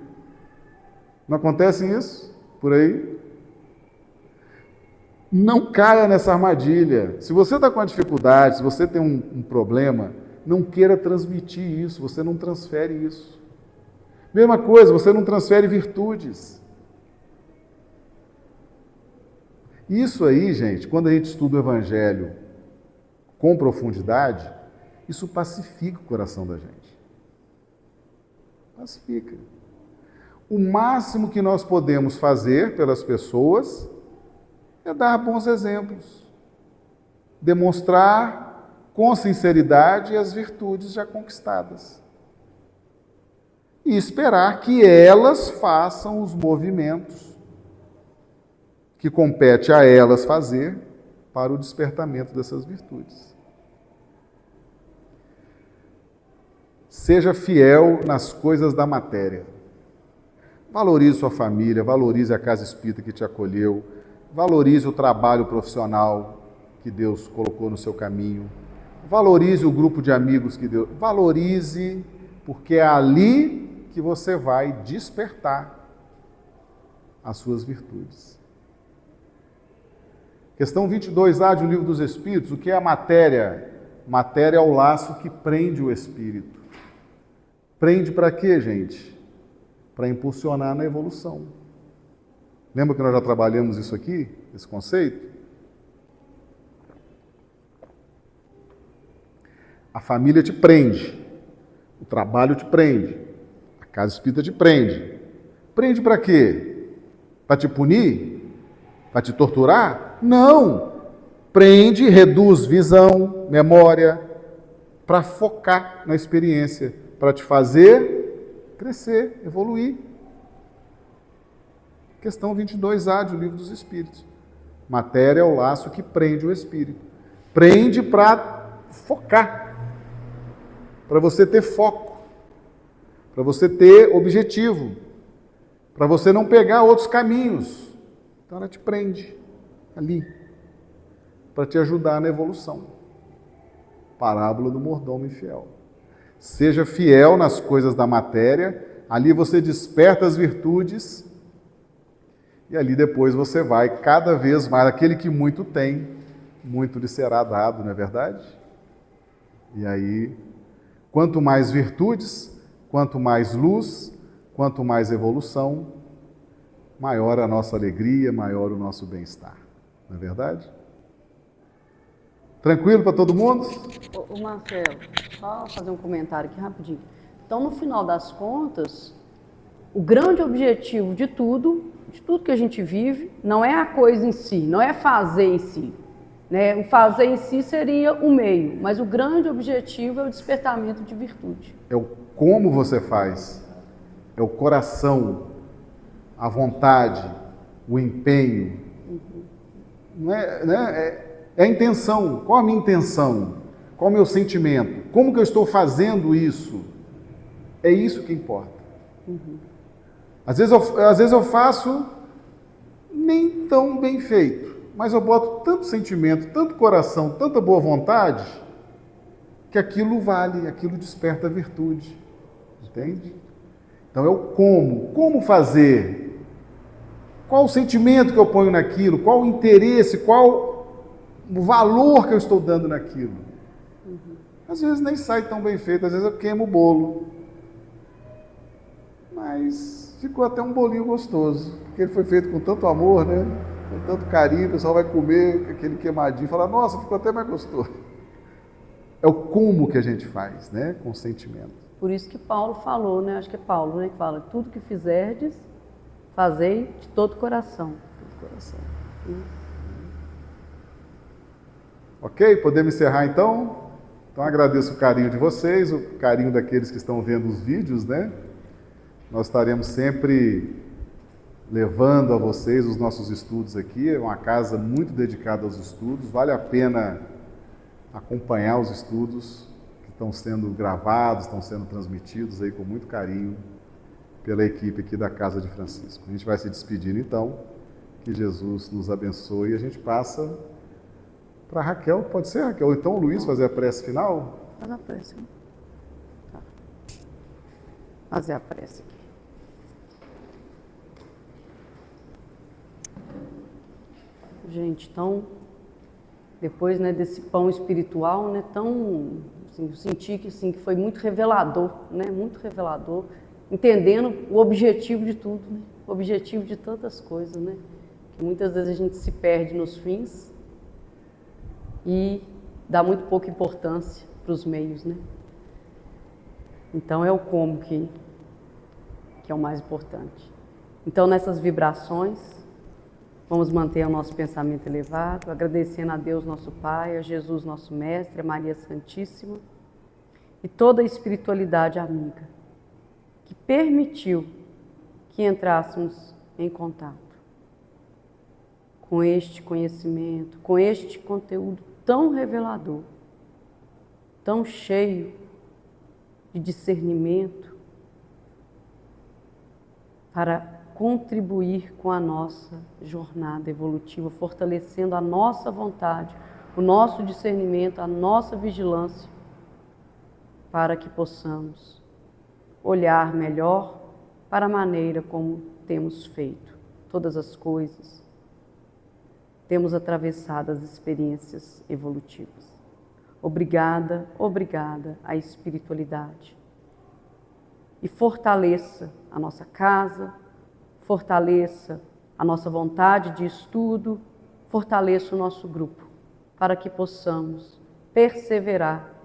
Não acontece isso por aí? Não caia nessa armadilha. Se você está com uma dificuldade, se você tem um problema, não queira transmitir isso, você não transfere isso. Mesma coisa, você não transfere virtudes. Isso aí, gente, quando a gente estuda o Evangelho com profundidade, isso pacifica o coração da gente. Pacifica. O máximo que nós podemos fazer pelas pessoas é dar bons exemplos. Demonstrar com sinceridade as virtudes já conquistadas. E esperar que elas façam os movimentos que compete a elas fazer para o despertamento dessas virtudes. Seja fiel nas coisas da matéria. Valorize sua família, valorize a casa espírita que te acolheu, valorize o trabalho profissional que Deus colocou no seu caminho, valorize o grupo de amigos que Deus... Valorize, porque é ali que você vai despertar as suas virtudes. Questão 22A do Livro dos Espíritos, o que é a matéria? Matéria é o laço que prende o espírito. Prende para quê, gente? Para impulsionar na evolução. Lembra que nós já trabalhamos isso aqui, esse conceito? A família te prende, o trabalho te prende, a casa espírita te prende. Prende para quê? Para te punir? Para te torturar? Não! Prende, reduz visão, memória, para focar na experiência, para te fazer crescer, evoluir. Questão 22A do Livro dos Espíritos. Matéria é o laço que prende o espírito. Prende para focar, para você ter foco, para você ter objetivo, para você não pegar outros caminhos. Então ela te prende ali, para te ajudar na evolução. Parábola do mordomo infiel. Seja fiel nas coisas da matéria, ali você desperta as virtudes e ali depois você vai cada vez mais. Aquele que muito tem, muito lhe será dado, não é verdade? E aí, quanto mais virtudes, quanto mais luz, quanto mais evolução, maior a nossa alegria, maior o nosso bem-estar. Não é verdade? Tranquilo para todo mundo? Ô Marcelo, só fazer um comentário aqui rapidinho. Então, no final das contas, o grande objetivo de tudo que a gente vive, não é a coisa em si, não é fazer em si. Né? O fazer em si seria o meio, mas o grande objetivo é o despertamento de virtude. É o como você faz, é o coração, a vontade, o empenho. Não é, né? É a intenção. Qual a minha intenção? Qual o meu sentimento? Como que eu estou fazendo isso? É isso que importa. Às vezes eu faço nem tão bem feito, mas eu boto tanto sentimento, tanto coração, tanta boa vontade, que aquilo vale, aquilo desperta a virtude. Entende? Então é o como. Como fazer? Qual o sentimento que eu ponho naquilo? Qual o interesse? Qual o valor que eu estou dando naquilo? Às vezes nem sai tão bem feito, às vezes eu queimo o bolo. Mas ficou até um bolinho gostoso, porque ele foi feito com tanto amor, né? Com tanto carinho, o pessoal vai comer aquele queimadinho e fala, nossa, ficou até mais gostoso. É o como que a gente faz, né? Com sentimento. Por isso que Paulo falou, né? Acho que é Paulo, né? Que fala, tudo que fizerdes, fazei de todo o coração. Todo coração. Ok? Podemos encerrar então? Então agradeço o carinho de vocês, o carinho daqueles que estão vendo os vídeos, né? Nós estaremos sempre levando a vocês os nossos estudos aqui. É uma casa muito dedicada aos estudos. Vale a pena acompanhar os estudos que estão sendo gravados, estão sendo transmitidos aí com muito carinho pela equipe aqui da Casa de Francisco. A gente vai se despedindo então. Que Jesus nos abençoe e a gente passa para Raquel. Pode ser, Raquel? Ou então o Luiz fazer a prece final? Faz a prece. Tá. Fazer a prece aqui. Gente, então, depois, né, desse pão espiritual, né, tão, assim, eu senti que, assim, que foi muito revelador, né, muito revelador, entendendo o objetivo de tudo, né, o objetivo de tantas coisas, né, que muitas vezes a gente se perde nos fins e dá muito pouca importância para os meios, né. Então, é o como que é o mais importante. Então, nessas vibrações, vamos manter o nosso pensamento elevado, agradecendo a Deus, nosso Pai, a Jesus, nosso Mestre, a Maria Santíssima e toda a espiritualidade amiga que permitiu que entrássemos em contato com este conhecimento, com este conteúdo tão revelador, tão cheio de discernimento, para contribuir com a nossa jornada evolutiva, fortalecendo a nossa vontade, o nosso discernimento, a nossa vigilância, para que possamos olhar melhor para a maneira como temos feito todas as coisas, temos atravessado as experiências evolutivas. Obrigada, obrigada à espiritualidade. E fortaleça a nossa casa, fortaleça a nossa vontade de estudo, fortaleça o nosso grupo, para que possamos perseverar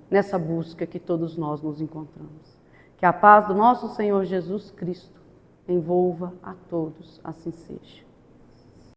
nessa busca que todos nós nos encontramos. Que a paz do nosso Senhor Jesus Cristo envolva a todos, assim seja.